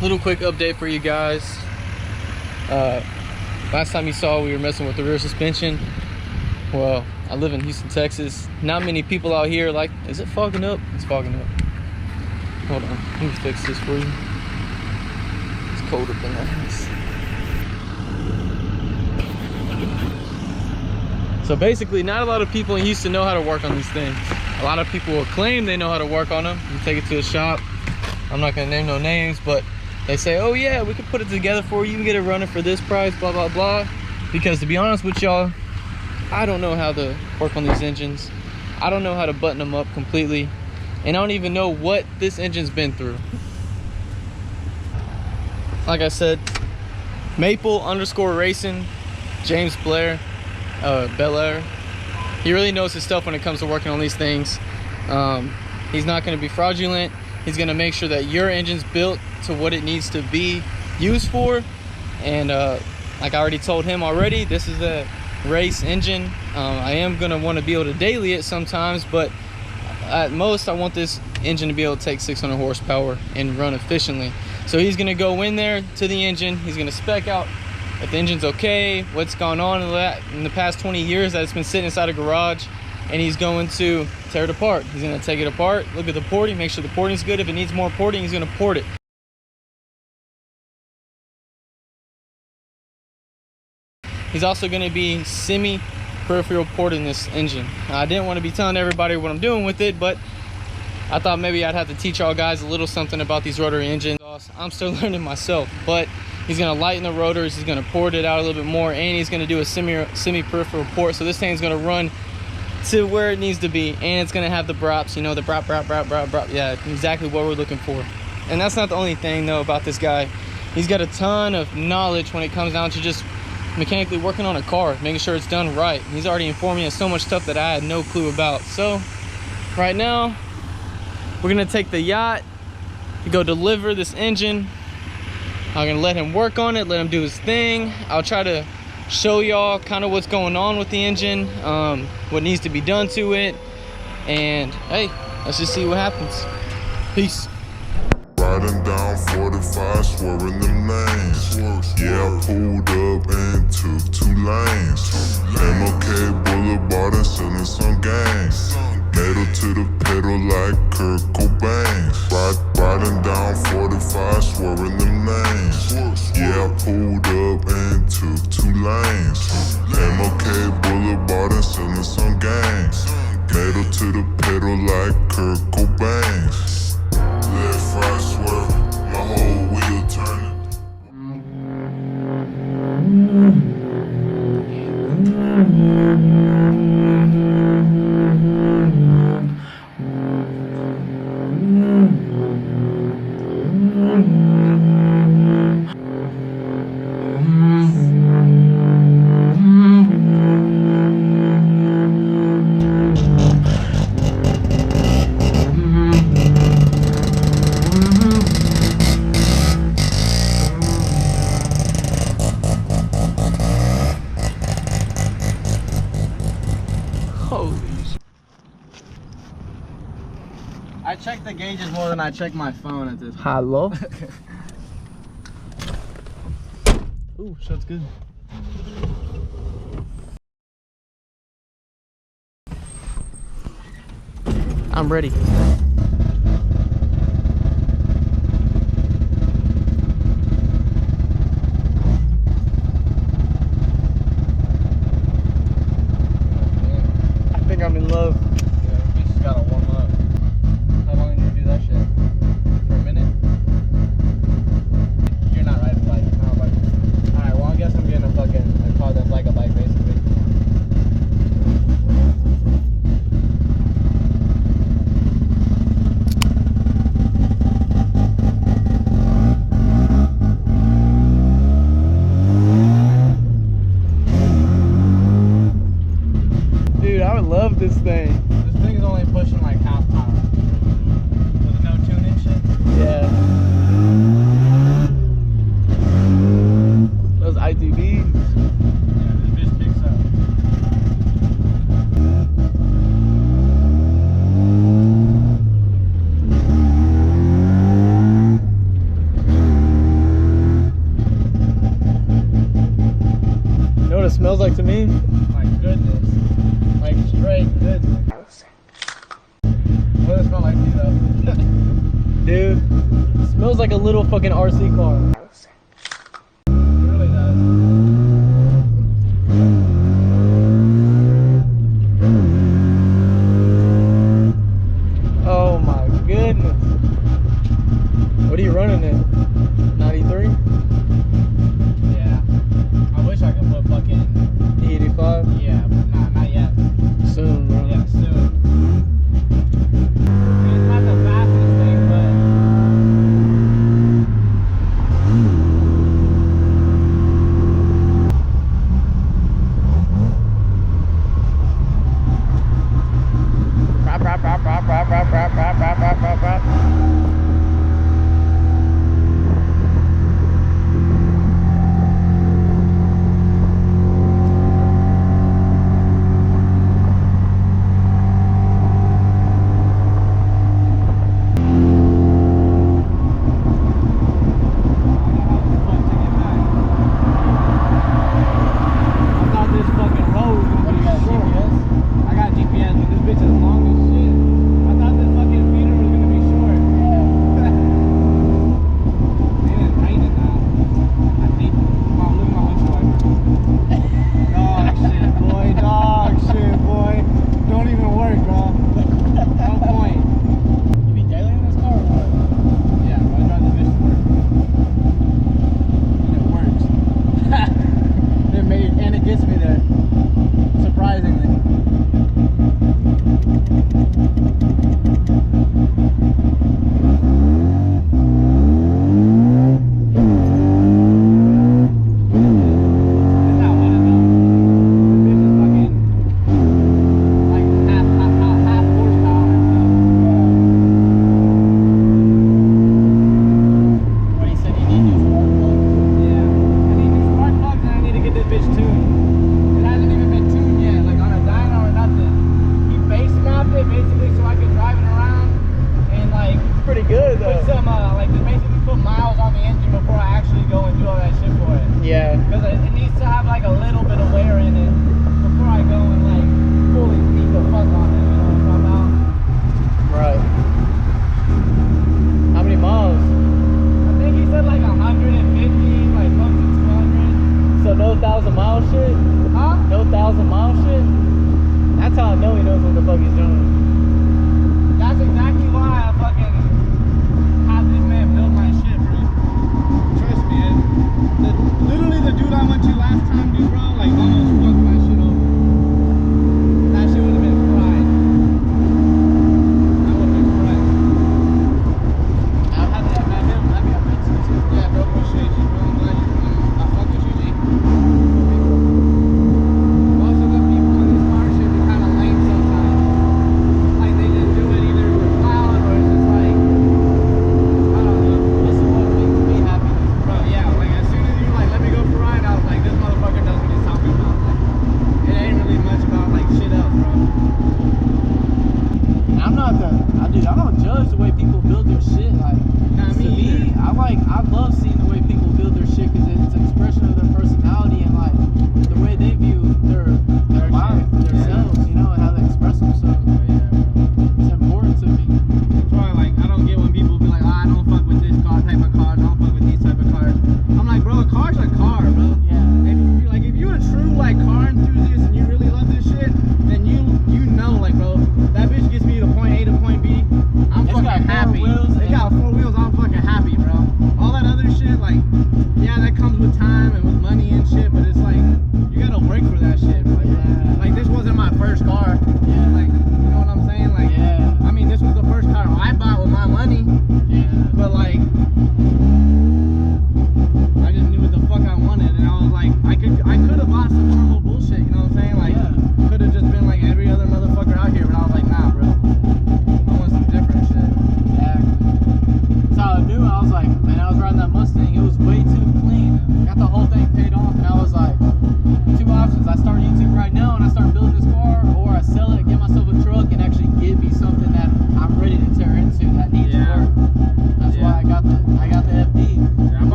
little quick update for you guys. Last time you saw, we were messing with the rear suspension. Well, I live in Houston, Texas. Not many people out here like, is it fogging up? It's fogging up. Hold on, let me fix this for you. It's cold up in the house. So basically, not a lot of people in Houston know how to work on these things. A lot of people will claim they know how to work on them. You take it to a shop. I'm not gonna name no names, but they say, oh yeah, we can put it together for you. You can get it running for this price, blah, blah, blah. Because to be honest with y'all, I don't know how to work on these engines. I don't know how to button them up completely. And I don't even know what this engine's been through. Like I said, Maple_Racing, James Belair, he really knows his stuff when it comes to working on these things. He's not going to be fraudulent. He's going to make sure that your engine's built to what it needs to be used for. And like I already told him already, this is a race engine. I am going to want to be able to daily it sometimes, but at most I want this engine to be able to take 600 horsepower and run efficiently. So he's going to go in there to the engine. He's going to spec out if the engine's okay, what's gone on in the past 20 years that it's been sitting inside a garage, and he's going to tear it apart. He's going to take it apart, look at the porting, make sure the porting's good. If it needs more porting, he's going to port it. He's also going to be semi-peripheral porting this engine. I didn't want to be telling everybody what I'm doing with it, but I thought maybe I'd have to teach y'all guys a little something about these rotary engines. I'm still learning myself, but he's going to lighten the rotors, he's going to port it out a little bit more, and he's going to do a semi-peripheral port. So this thing's going to run to where it needs to be, and it's going to have the brops, you know, the brop. Yeah, exactly what we're looking for. And that's not the only thing, though, about this guy. He's got a ton of knowledge when it comes down to just mechanically working on a car, making sure it's done right. He's already informed me of so much stuff that I had no clue about. So right now, we're going to take the yacht to go deliver this engine. I'm gonna let him work on it, let him do his thing. I'll try to show y'all kind of what's going on with the engine, what needs to be done to it, and hey, let's just see what happens. Peace. Riding down 45, swerving them lanes. Yeah, I pulled up and took 2 lanes. MLK Boulevard and selling some gangs. Metal to the pedal like Kurt Cobain. Riding down 45, swerving them lanes. Yeah, I pulled up and took 2 lanes. MLK Boulevard and selling some gangs. Metal to the pedal like Kurt Cobain. Left, right, swerve, my whole wheel turning. I check the gauges more than I check my phone at this point. Hello. Ooh, shot's good. I'm ready. I think I'm in love. Yeah, we just gotta warm up. How long do you do that shit? For a minute? You're not riding a bike. No, but alright, well I guess I'm getting a car that's like a bike basically. smells like to me. My goodness. Like straight goodness. What does it smell like to you though? Dude, it smells like a little fucking RC car. It really does. Oh my goodness. What are you running in? 93? Yeah. I wish I could put fucking 85? yeah, but not yet. Soon, bro. Yeah, soon. It's not the fastest thing, but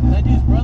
that dude's